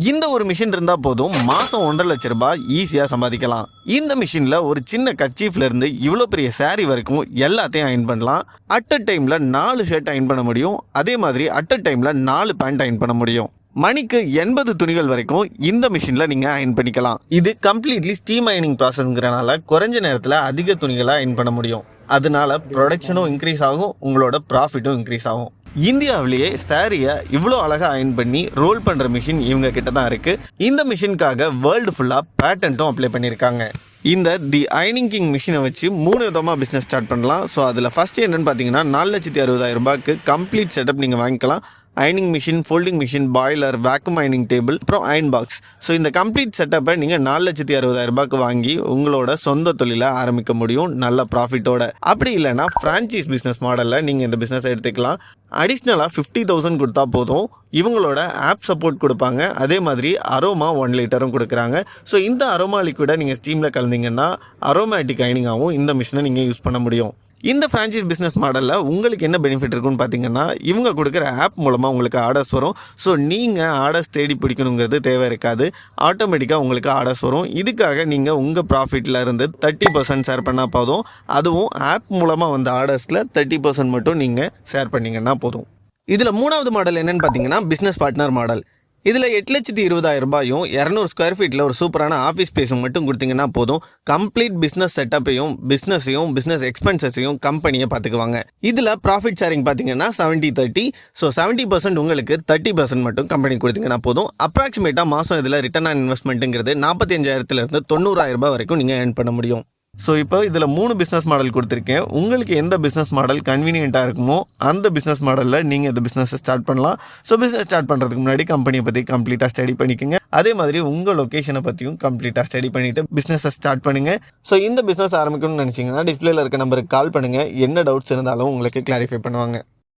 இந்த ஒரு மிஷின் இருந்தால் போதும் மாதம் 1.5 லட்சம் ரூபாய் ஈஸியாக சம்பாதிக்கலாம். இந்த மிஷினில் ஒரு சின்ன கச்சீஃப்லேருந்து இவ்வளோ பெரிய சாரி வரைக்கும் எல்லாத்தையும் அயன் பண்ணலாம். அட் அ டைமில் 4 ஷர்ட் அயன் பண்ண முடியும். அதே மாதிரி அட் அ டைமில் 4 பேண்ட் அயன் பண்ண முடியும். மணிக்கு 80 துணிகள் வரைக்கும் இந்த மிஷினில் நீங்கள் அயன் பண்ணிக்கலாம். இது கம்ப்ளீட்லி ஸ்டீம் அயனிங் ப்ராசஸ்ங்கிறனால குறைஞ்ச நேரத்தில் அதிக துணிகளை அயன் பண்ண முடியும். அதனால ப்ரொடக்ஷனும் இன்க்ரீஸ் ஆகும், உங்களோட ப்ராஃபிட்டும் இன்க்ரீஸ் ஆகும். இந்தியாவிலேயே சாரியை இவ்வளோ அழகாக அயன் பண்ணி ரோல் பண்ணுற மிஷின் இவங்க கிட்ட தான் இருக்குது. இந்த மிஷினுக்காக வேர்ல்டு ஃபுல்லாக பேட்டன்ட்டும் அப்ளை பண்ணியிருக்காங்க. இந்த தி அயனிங் கிங் மிஷினை வச்சு 3 விதமாக பிஸ்னஸ் ஸ்டார்ட் பண்ணலாம். ஸோ அதில் ஃபஸ்ட்டு என்னென்னு பார்த்தீங்கன்னா 4,60,000 ரூபாய்க்கு கம்ப்ளீட் செட்டப் நீங்கள் வாங்கிக்கலாம். அயனிங் machine, folding machine, boiler, vacuum அயனிங் table, அப்புறம் அயன் பாக்ஸ். ஸோ இந்த கம்ப்ளீட் செட்டப்பை நீங்கள் 4,60,000 ரூபாய்க்கு வாங்கி உங்களோட சொந்த தொழிலை ஆரம்பிக்க முடியும் நல்ல ப்ராஃபிட்டோட. அப்படி இல்லைனா ஃப்ரான்ச்சைஸ் பிஸ்னஸ் மாடலில் நீங்கள் இந்த பிஸ்னஸ் எடுத்துக்கலாம். அடிஷ்னலாக 50,000 கொடுத்தா போதும். இவங்களோட ஆப் சப்போர்ட் கொடுப்பாங்க. அதே மாதிரி அரோமா 1 லிட்டரும் கொடுக்குறாங்க. ஸோ இந்த அரோமா லிக்விடை நீங்கள் ஸ்டீமில் கலந்தீங்கன்னா அரோமேட்டிக் அயனிங்காகவும் இந்த மிஷினை நீங்கள் யூஸ் பண்ண முடியும். இந்த ஃப்ரான்ச்சைஸ் பிஸ்னஸ் மாடலில் உங்களுக்கு என்ன பெனிஃபிட் இருக்குன்னு பார்த்தீங்கன்னா, இவங்க கொடுக்குற ஆப் மூலமாக உங்களுக்கு ஆர்டர்ஸ் வரும். ஸோ நீங்கள் ஆர்டர்ஸ் தேடி பிடிக்கணுங்கிறது தேவை இருக்காது. ஆட்டோமேட்டிக்காக உங்களுக்கு ஆர்டர்ஸ் வரும். இதுக்காக நீங்கள் உங்கள் ப்ராஃபிட்டில் இருந்து 30% ஷேர் பண்ணால் போதும். அதுவும் ஆப் மூலமாக வந்த ஆர்டர்ஸில் 30% மட்டும் நீங்கள் ஷேர் பண்ணிங்கன்னா போதும். இதில் 3வது மாடல் என்னென்னு பார்த்தீங்கன்னா பிஸ்னஸ் பார்ட்னர் மாடல். இதில் 8,20,000 ரூபாயும் 200 ஸ்கொயர் ஃபீட்டில் ஒரு சூப்பரான ஆஃபீஸ் ஸ்பேஸும் மட்டும் கொடுத்தீங்கன்னா போதும். கம்ப்ளீட் பிஸ்னஸ் செட்டப்பையும் பிஸ்னஸ் எக்ஸ்பென்சஸையும் கம்பெனியை பார்த்துக்குவாங்க. இதில் ப்ராஃபிட் ஷேரிங் பார்த்தீங்கன்னா 70-30. ஸோ 70% உங்களுக்கு, 30% மட்டும் கம்பெனி கொடுத்தீங்கன்னா போதும். அப்ராக்சிமேட்டாக மாதம் இதில் ரிட்டர்ன் ஆன் இன்வெஸ்ட்மெண்ட்டுங்கிறது 45,000 30,000 ரூபாய் வரைக்கும் நீங்கள் ஏர்ன் பண்ண முடியும். ஸோ இப்போ இதில் 3 பிஸ்னஸ் மாடல் கொடுத்துருக்கேன். உங்களுக்கு எந்த பிஸ்னஸ் மாடல் கன்வீனியண்ட்டாக இருக்குமோ அந்த பிஸ்னஸ் மாடலில் நீங்கள் இந்த பிஸ்னஸை ஸ்டார்ட் பண்ணலாம். ஸோ பிஸ்னஸ் ஸ்டார்ட் பண்ணுறதுக்கு முன்னாடி கம்பெனியை பற்றி கம்ப்ளீட்டாக ஸ்டடி பண்ணிக்கோங்க. அதே மாதிரி உங்கள் லொக்கேஷனை பற்றியும் கம்ப்ளீட்டாக ஸ்டடி பண்ணிவிட்டு பிஸ்னஸை ஸ்டார்ட் பண்ணுங்கள். ஸோ இந்த பிஸ்னஸ் ஆரம்பிக்கணும்னு நினச்சிங்கன்னா டிஸ்பிளேல இருக்க நம்பருக்கு கால் பண்ணுங்கள். என்ன டவுட்ஸ் இருந்தாலும் உங்களுக்கு கிளாரிஃபை பண்ணுவாங்க.